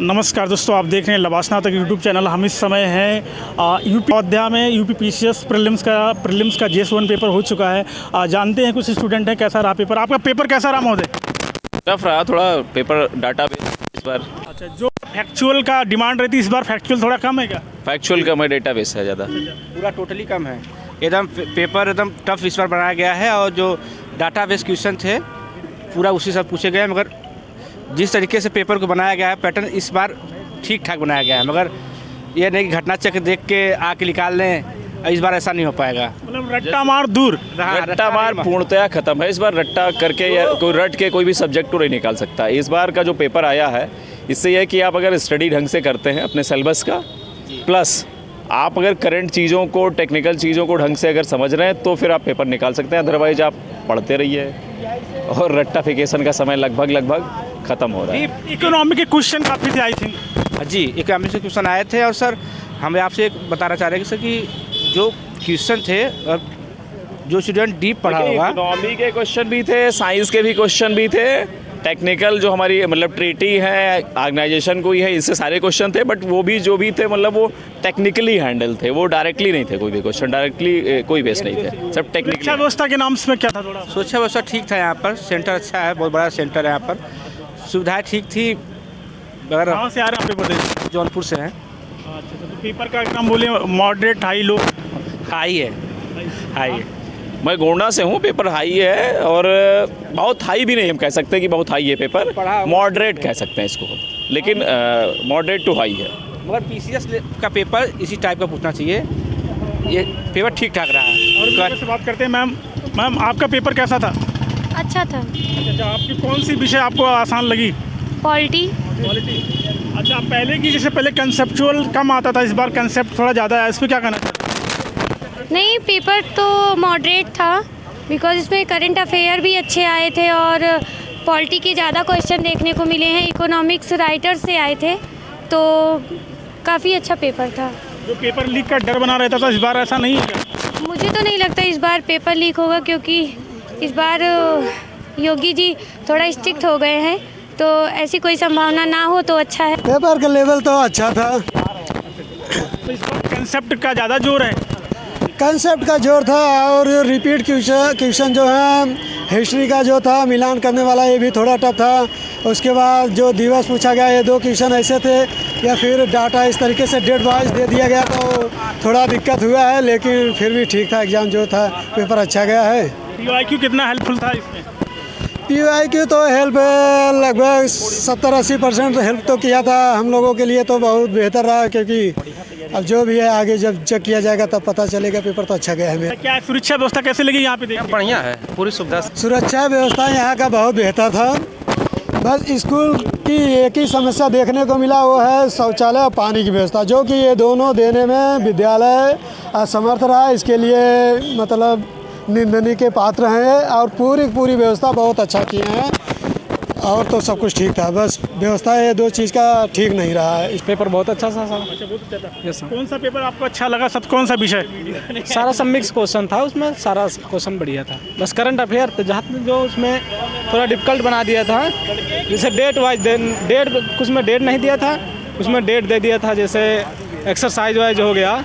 नमस्कार दोस्तों, आप देख रहे हैं लवासना तक यूट्यूब चैनल। हम इस समय हैं यूपी अयोध्या में। यूपी पीसीएस प्रीलिम्स का JS1 पेपर हो चुका है। जानते हैं कुछ स्टूडेंट हैं कैसा रहा पेपर। आपका पेपर कैसा रहा महोदय? टफ रहा थोड़ा पेपर, डाटा बेस इस बार। अच्छा, जो फैक्चुअल का डिमांड रहती है इस बार फैक्चुअल थोड़ा कम है क्या? फैक्चुअल कम है, डेटा बेस है ज़्यादा। पूरा टोटली कम है, एकदम पेपर एकदम टफ इस बार बनाया गया है। और जो डाटा बेस क्वेश्चन थे पूरा उसी से पूछे गए, मगर जिस तरीके से पेपर को बनाया गया है पैटर्न इस बार ठीक ठाक बनाया गया है। मगर ये नहीं कि घटना चक्र देख के आके निकाल लें, इस बार ऐसा नहीं हो पाएगा। मतलब रट्टा मार दूर, रट्टा मार पूर्णतया खत्म है इस बार। रट्टा करके या कोई रट के कोई भी सब्जेक्ट को नहीं निकाल सकता। इस बार का जो पेपर आया है इससे यह कि आप अगर स्टडी ढंग से करते हैं अपने सिलेबस का, प्लस आप अगर करंट चीज़ों को, टेक्निकल चीज़ों को ढंग से अगर समझ रहे हैं तो फिर आप पेपर निकाल सकते हैं। अदरवाइज आप पढ़ते रहिए और रट्टाफिकेशन का समय लगभग ख़त्म हो रहा है। इकोनॉमी के क्वेश्चन काफ़ी थे आई थिंक। जी, इकोनॉमी से क्वेश्चन आए थे। और सर हमें आपसे एक बताना चाह रहे हैं कि सर कि जो क्वेश्चन थे और जो स्टूडेंट डीप पढ़ा होगा, इकोनॉमी के क्वेश्चन भी थे, साइंस के भी क्वेश्चन भी थे, टेक्निकल जो हमारी मतलब ट्रीटी है, ऑर्गेनाइजेशन को ही है, इससे सारे क्वेश्चन थे। बट वो भी जो भी थे मतलब वो टेक्निकली हैंडल थे, वो डायरेक्टली नहीं थे। कोई भी क्वेश्चन डायरेक्टली कोई बेस नहीं थे, सब टेक्निकली। शिक्षा व्यवस्था के नाम से क्या था? थोड़ा शिक्षा व्यवस्था ठीक था। यहाँ पर सेंटर अच्छा है, बहुत बड़ा सेंटर है। यहाँ पर सुविधाएँ ठीक थी। अगर कहाँ से आ रहे हैं आप पेपर देने? जौनपुर से हैं। अच्छा, तो पेपर का नाम बोले मॉडरेट, हाई, लो? हाई है, हाई है। मैं गोंडा से हूँ। पेपर हाई है और बहुत हाई भी नहीं हम कह सकते कि बहुत हाई है पेपर, मॉडरेट कह सकते हैं इसको, लेकिन मॉडरेट टू हाई है। मगर पीसीएस का पेपर इसी टाइप का पूछना चाहिए। ये पेपर ठीक ठाक रहा है। और से बात करते हैं। मैम आपका पेपर कैसा था? अच्छा था। अच्छा, आपकी कौन सी विषय आपको आसान लगी? पॉलिटी। अच्छा, पहले की जैसे पहले कंसेप्चुअल कम आता था, इस बार कंसेप्ट थोड़ा ज़्यादा है, इस पर क्या कहना चाहते हैं? नहीं, पेपर तो मॉडरेट था बिकॉज इसमें करंट अफेयर भी अच्छे आए थे और पॉलिटी के ज़्यादा क्वेश्चन देखने को मिले हैं। इकोनॉमिक्स राइटर से आए थे तो काफ़ी अच्छा पेपर था। जो पेपर लीक का डर बना रहता था इस बार ऐसा नहीं है क्या? मुझे तो नहीं लगता इस बार पेपर लीक होगा, क्योंकि इस बार योगी जी थोड़ा स्ट्रिक्ट हो गए हैं, तो ऐसी कोई संभावना ना हो तो अच्छा है। पेपर का लेवल तो अच्छा था। तो इस बार कंसेप्ट का ज़्यादा जोर है? कंसेप्ट का जोर था और रिपीट क्वेश्चन जो है हिस्ट्री का जो था मिलान करने वाला, ये भी थोड़ा टफ था। उसके बाद जो दिवस पूछा गया, ये 2 क्वेश्चन ऐसे थे, या फिर डाटा इस तरीके से डेट वाइज दे दिया गया तो थोड़ा दिक्कत हुआ है। लेकिन फिर भी ठीक था, एग्ज़ाम जो था पेपर अच्छा गया है। PYQ कितना हेल्पफुल था इसमें? PYQ तो हेल्प लगभग 70-80% हेल्प तो किया था हम लोगों के लिए, तो बहुत बेहतर रहा। क्योंकि अब जो भी है आगे जब चेक किया जाएगा तब पता चलेगा। पेपर तो अच्छा गया है मेरा। क्या सुरक्षा व्यवस्था कैसे लगी यहाँ पे? देखिए बढ़िया है, पूरी सुविधा। सुरक्षा व्यवस्था यहाँ का बहुत बेहतर था। बस स्कूल की एक ही समस्या देखने को मिला, वो है शौचालय और पानी की व्यवस्था, जो कि ये दोनों देने में विद्यालय असमर्थ रहा। इसके लिए मतलब निंदनीय के पात्र हैं। और पूरी व्यवस्था बहुत अच्छा किए हैं और तो सब कुछ ठीक था। बस व्यवस्था ये 2 चीज़ का ठीक नहीं रहा है। इस पेपर बहुत अच्छा था सर। अच्छा, बहुत अच्छा था। Yes sir. कौन सा पेपर आपको अच्छा लगा? सब कौन सा विषय? सारा सब मिक्स क्वेश्चन था, उसमें सारा क्वेश्चन बढ़िया था। बस करंट अफेयर तो जहाँ जो उसमें थोड़ा डिफिकल्ट बना दिया था, जैसे डेट वाइज डेट कुछ में डेट नहीं दिया था, उसमें डेट दे दिया था। जैसे एक्सरसाइज वाइज हो गया,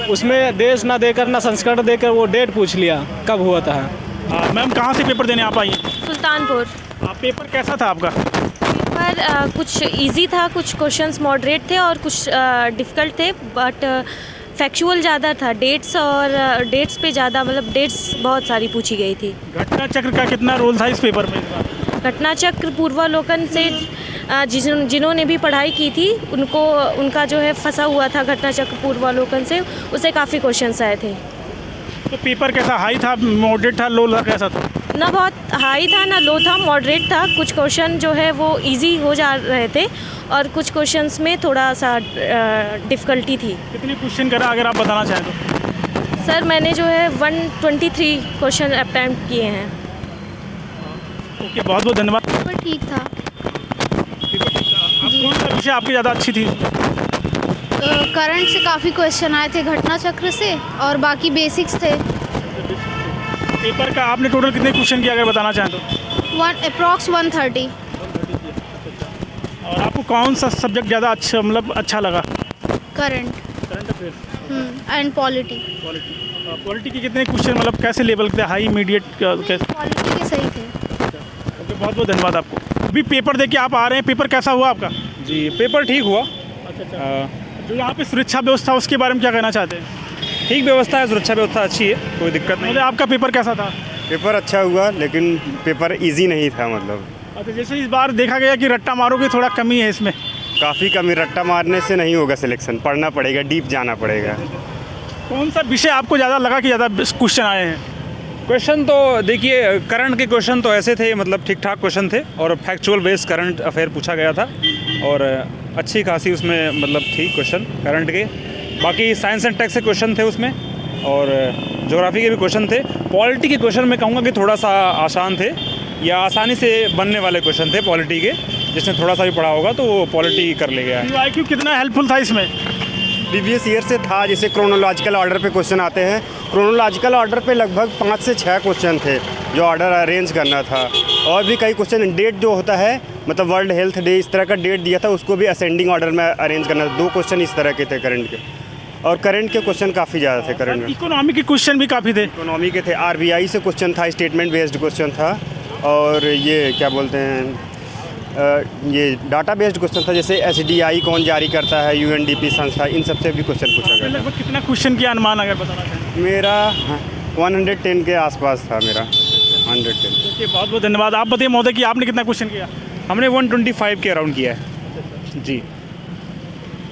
उसमें देश ना देकर ना संस्करण देकर वो डेट पूछ लिया कब हुआ था। मैम कहाँ से पेपर देने आप आई हैं? सुल्तानपुर। पेपर कैसा था आपका? पेपर कुछ इजी था, कुछ क्वेश्चंस मॉडरेट थे और कुछ डिफ़िकल्ट थे, बट फैक्चुअल ज़्यादा था। डेट्स और डेट्स पे ज़्यादा, मतलब डेट्स बहुत सारी पूछी गई थी। घटना चक्र का कितना रोल था इस पेपर में? घटना चक्र पूर्वावलोकन से जिन्होंने भी पढ़ाई की थी उनका जो है फंसा हुआ था घटना चक्र पूर्वावलोकन से, उससे काफ़ी क्वेश्चंस आए थे। तो पेपर कैसा, हाई था, मॉडरेट था, लो था, कैसा था? ना बहुत हाई था ना लो था, मॉडरेट था। कुछ क्वेश्चन जो है वो इजी हो जा रहे थे और कुछ क्वेश्चंस में थोड़ा सा डिफ़िकल्टी थी। कितने क्वेश्चन करा अगर आप बताना चाहें तो? सर मैंने जो है 123 क्वेश्चन अटैम्प्ट किए हैं। ओके, बहुत बहुत धन्यवाद। पेपर ठीक था। कौन सा विषय आपकी ज़्यादा अच्छी थी? करंट से काफ़ी क्वेश्चन आए थे, घटना चक्र से, और बाकी बेसिक्स थे। पेपर का आपने टोटल कितने क्वेश्चन किया अगर बताना चाहें तो? अप्रॉक्स 130। और आपको कौन सा सब्जेक्ट ज़्यादा अच्छा मतलब अच्छा लगा? Current current affair, and polity. Polity के कितने क्वेश्चन मतलब कैसे लेवल के थे, हाई मीडिएट कैसे? पॉलिटी के सही थे। ओके, बहुत बहुत धन्यवाद आपको। अभी पेपर दे के आप आ रहे हैं, पेपर कैसा हुआ आपका? जी पेपर ठीक हुआ। जो यहाँ पे सुरक्षा व्यवस्था उसके बारे में क्या कहना चाहते हैं? ठीक व्यवस्था है, सुरक्षा व्यवस्था अच्छी है, कोई दिक्कत नहीं। मतलब आपका पेपर कैसा था? पेपर अच्छा हुआ लेकिन पेपर इजी नहीं था, मतलब अच्छा, जैसे इस बार देखा गया कि रट्टा मारो की थोड़ा कमी है इसमें। काफ़ी कमी, रट्टा मारने से नहीं होगा सिलेक्शन, पढ़ना पड़ेगा, डीप जाना पड़ेगा। कौन सा विषय आपको ज़्यादा लगा कि ज़्यादा क्वेश्चन आए हैं? क्वेश्चन तो देखिए, करंट के क्वेश्चन तो ऐसे थे, मतलब ठीक ठाक क्वेश्चन थे और फैक्चुअल बेस्ड करंट अफेयर पूछा गया था और अच्छी खासी उसमें मतलब थी क्वेश्चन करंट के। बाकी साइंस एंड टेक्स के क्वेश्चन थे उसमें और ज्योग्राफी के भी क्वेश्चन थे। पॉलिटी के क्वेश्चन मैं कहूँगा कि थोड़ा सा आसान थे या आसानी से बनने वाले क्वेश्चन थे पॉलिटी के, जिसने थोड़ा सा भी पढ़ा होगा तो वो पॉलिटी कर ले गया है। IQ कितना हेल्पफुल था इसमें? प्रीवियस ईयर से था, जैसे क्रोनोलॉजिकल ऑर्डर पे क्वेश्चन आते हैं, क्रोनोलॉजिकल ऑर्डर पे लगभग 5 से 6 क्वेश्चन थे जो ऑर्डर अरेंज करना था। और भी कई क्वेश्चन, डेट जो होता है मतलब वर्ल्ड हेल्थ डे इस तरह का डेट दिया था, उसको भी असेंडिंग ऑर्डर में अरेंज करना था। 2 क्वेश्चन इस तरह के थे करंट के, और करंट के क्वेश्चन काफ़ी ज़्यादा थे करंट में। इकोनॉमी के क्वेश्चन भी काफ़ी थे। इकोनॉमी के थे, RBI से क्वेश्चन था, स्टेटमेंट बेस्ड क्वेश्चन था, और ये क्या बोलते हैं ये डाटा बेस्ड क्वेश्चन था, जैसे SDI कौन जारी करता है, UNDP संस्था, इन सब से भी क्वेश्चन पूछा गया था। लगभग कितना क्वेश्चन किया अनुमान अगर बताना चाहें? मेरा 110 के आसपास था मेरा, 110। देखिए, बहुत बहुत धन्यवाद। आप बताइए महोदय कि आपने कितना क्वेश्चन किया? हमने 125 के अराउंड किया है जी।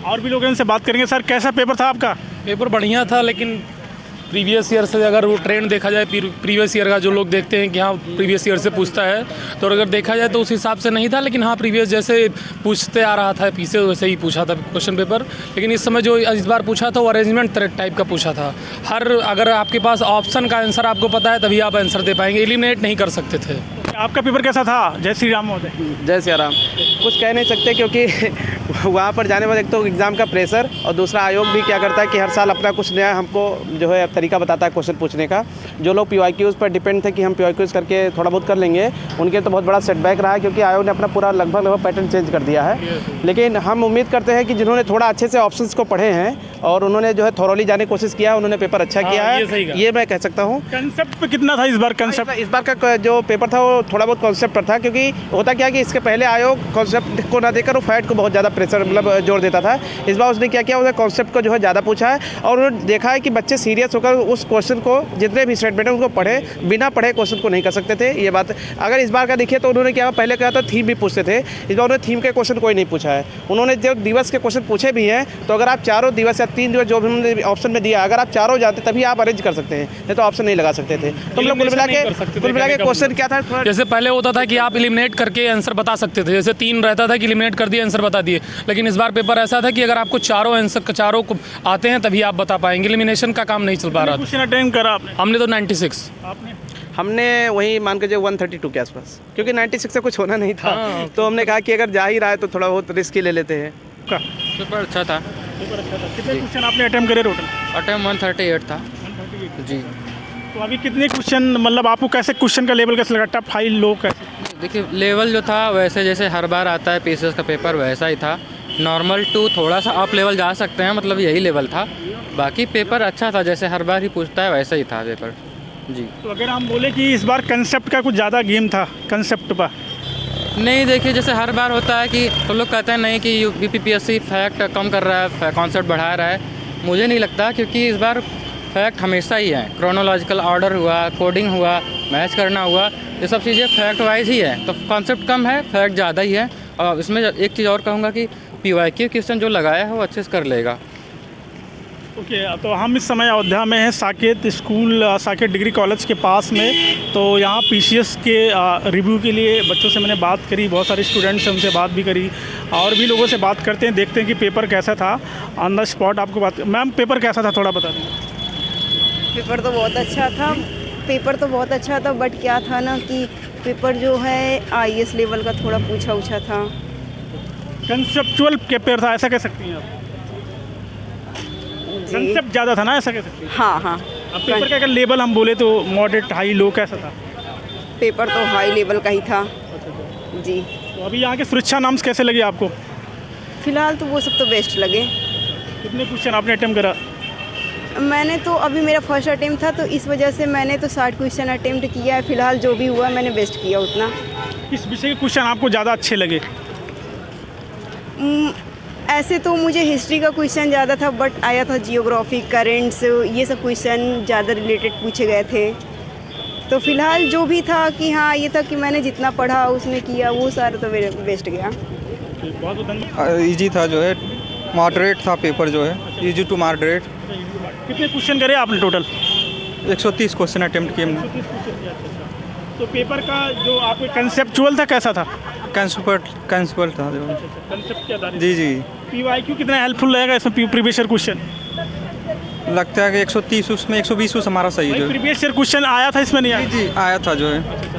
और भी लोग इनसे बात करेंगे। सर, कैसा पेपर था आपका? पेपर बढ़िया था, लेकिन प्रीवियस ईयर से अगर वो ट्रेंड देखा जाए, प्रीवियस ईयर का जो लोग देखते हैं कि हाँ प्रीवियस ईयर से पूछता है, तो अगर देखा जाए तो उस हिसाब से नहीं था। लेकिन हाँ, प्रीवियस जैसे पूछते आ रहा था पीछे, वैसे ही पूछा था क्वेश्चन पेपर। लेकिन इस समय जो इस बार पूछा था वो अरेंजमेंट टाइप का पूछा था। अगर आपके पास ऑप्शन का आंसर आपको पता है तभी आप आंसर दे पाएंगे, एलिमिनेट नहीं कर सकते थे। आपका पेपर कैसा था? जय श्री राम महोदय। जय श्री राम। कुछ कह नहीं सकते क्योंकि वहाँ पर जाने बाद एक तो एग्ज़ाम का प्रेशर और दूसरा आयोग भी क्या करता है कि हर साल अपना कुछ नया हमको जो है तरीका बताता है क्वेश्चन पूछने का। जो लोग PYQs पर डिपेंड थे कि हम PYQs करके थोड़ा बहुत कर लेंगे, उनके तो बहुत बड़ा सेटबैक रहा है क्योंकि आयोग ने अपना पूरा लगभग पैटर्न चेंज कर दिया है। लेकिन हम उम्मीद करते हैं कि जिन्होंने थोड़ा अच्छे से ऑप्शंस को पढ़े हैं और उन्होंने जो है थोरोली जाने की कोशिश किया है, उन्होंने पेपर अच्छा किया है, ये मैं कह सकता हूँ। कंसेप्ट पे कितना था इस बार? कंसेप्ट इस बार का जो पेपर था वो थोड़ा बहुत कॉन्सेप्ट पर था, क्योंकि होता क्या कि इसके पहले आयोग कॉन्सेप्ट को ना देकर वो फैक्ट को बहुत ज़्यादा प्रेशर मतलब जोर देता था। इस बार उसने क्या किया, उसने कॉन्सेप्ट को जो है ज़्यादा पूछा है और उन्होंने देखा है कि बच्चे सीरियस होकर उस क्वेश्चन को, जितने भी स्टेटमेंट है उनको पढ़े, बिना पढ़े क्वेश्चन को नहीं कर सकते थे। ये बात अगर इस बार का देखिए तो उन्होंने क्या पहले कहा था थीम भी पूछते थे, इस बार उन्होंने थीम के क्वेश्चन कोई नहीं पूछा है। उन्होंने जब दिवस के क्वेश्चन पूछे भी हैं तो अगर आप चारों दिवस या 3 दिवस जो भी उन्होंने ऑप्शन में दिया, अगर आप चारों जाते तभी आप अरेंज कर सकते हैं, नहीं तो ऑप्शन नहीं लगा सकते थे। तो हम लोग कुल मिला के क्वेश्चन क्या था, जैसे पहले होता था कि आप एलिमिनेट करके आंसर बता सकते थे, जैसे 3 रहता था कि एलिमिनेट कर दिए आंसर बता दिए। लेकिन इस बार पेपर ऐसा था कि अगर आपको चारों आंसर चारों को आते हैं तभी आप बता पाएंगे, एलिमिनेशन का काम नहीं चल पा रहा था। क्वेश्चन अटेम्प्ट करा आपने? हमने तो 96। आपने? हमने वही मान के जो 132 के आसपास, क्योंकि 96 से कुछ होना नहीं था। तो हमने कहा कि अगर जा ही रहा है तो थोड़ा बहुत रिस्क ही ले लेते हैं। पेपर अच्छा था। पेपर अच्छा था। कितने क्वेश्चन आपने अटेम्प्ट करे टोटल? अटेम्प्ट 138 था जी। तो अभी कितने क्वेश्चन, मतलब आपको कैसे क्वेश्चन का लेवल कैसे लगा? टफ, हाई, लो कैसे? देखिए, लेवल जो था वैसे जैसे हर बार आता है PCS का पेपर वैसा ही था। नॉर्मल टू थोड़ा सा अप लेवल जा सकते हैं, मतलब यही लेवल था। बाकी पेपर अच्छा था, जैसे हर बार ही पूछता है वैसा ही था पेपर जी। तो अगर हम बोले कि इस बार कंसेप्ट का कुछ ज़्यादा गेम था कंसेप्ट पर? नहीं, देखिए जैसे हर बार होता है कि तो लोग कहते हैं नहीं कि UPPSC फैक्ट कम कर रहा है, कॉन्सेप्ट बढ़ा रहा है। मुझे नहीं लगता, क्योंकि इस बार फैक्ट हमेशा ही है। क्रोनोलॉजिकल ऑर्डर हुआ, कोडिंग हुआ, मैच करना हुआ, ये सब चीज़ें फैक्ट वाइज ही है। तो कॉन्सेप्ट कम है, फैक्ट ज़्यादा ही है। और इसमें एक चीज़ और कहूँगा कि PYQ क्वेश्चन जो लगाया है वो अच्छे से कर लेगा। ओके, तो हम इस समय अयोध्या में हैं, Saket school, Saket degree college के पास में। तो यहाँ PCS के रिव्यू के लिए बच्चों से मैंने बात करी, बहुत सारे स्टूडेंट्स से उनसे बात भी करी, और भी लोगों से बात करते हैं, देखते हैं कि पेपर कैसा था। ऑन द स्पॉट आपको बात, मैम पेपर कैसा था थोड़ा बता दें। पेपर तो बहुत अच्छा था, पेपर तो बहुत अच्छा था, बट क्या था ना कि पेपर जो है IAS लेवल का थोड़ा पूछा उछा था। कंसेप्चुअल पेपर था, ऐसा कह सकती हैं आप? कंसेप्ट ज़्यादा था ना, ऐसा कह सकती हैं? हाँ हाँ। अब पेपर का अगर लेवल हम बोले तो मॉडरेट, हाई, लो कैसा था? पेपर तो हाई लेवल का ही था जी। तो अभी यहाँ के सुरक्षा नॉर्म्स कैसे लगे आपको? फ़िलहाल तो वो सब तो बेस्ट लगे। कितने क्वेश्चन आपने अटेम्प्ट करा? मैंने तो अभी मेरा फर्स्ट अटेम्प्ट था तो इस वजह से मैंने तो 60 क्वेश्चन अटेम्प्ट किया है। फ़िलहाल जो भी हुआ मैंने बेस्ट किया उतना। किस विषय के क्वेश्चन आपको ज़्यादा अच्छे लगे? ऐसे तो मुझे हिस्ट्री का क्वेश्चन ज़्यादा था, बट आया था जियोग्राफी, करेंट्स, ये सब क्वेश्चन ज़्यादा रिलेटेड पूछे गए थे। तो फ़िलहाल जो भी था कि हाँ ये था कि मैंने जितना पढ़ा उसमें किया, वो सारा तो मेरे बेस्ट गया। बहुत बहुत धन्यवाद। इजी था जो है, मॉडरेट था पेपर जो है, इजी टू मॉडरेट। कितने क्वेश्चन करे आपने टोटल? 130 क्वेश्चन अटेम्प्ट किए हमने। तो पेपर का जो आपको कंसेप्चुअल था कैसा था? कैंसिपल था जो। कंसेप्ट क्या था? जी जी, PYQ कितना हेल्पफुल रहेगा इसमें? प्रीवियस ईयर क्वेश्चन लगता है कि 130 उसमें 120 हमारा सही है जो। प्रीवियस ईयर क्वेश्चन आया था इसमें नहीं आया? जी आया था जो है।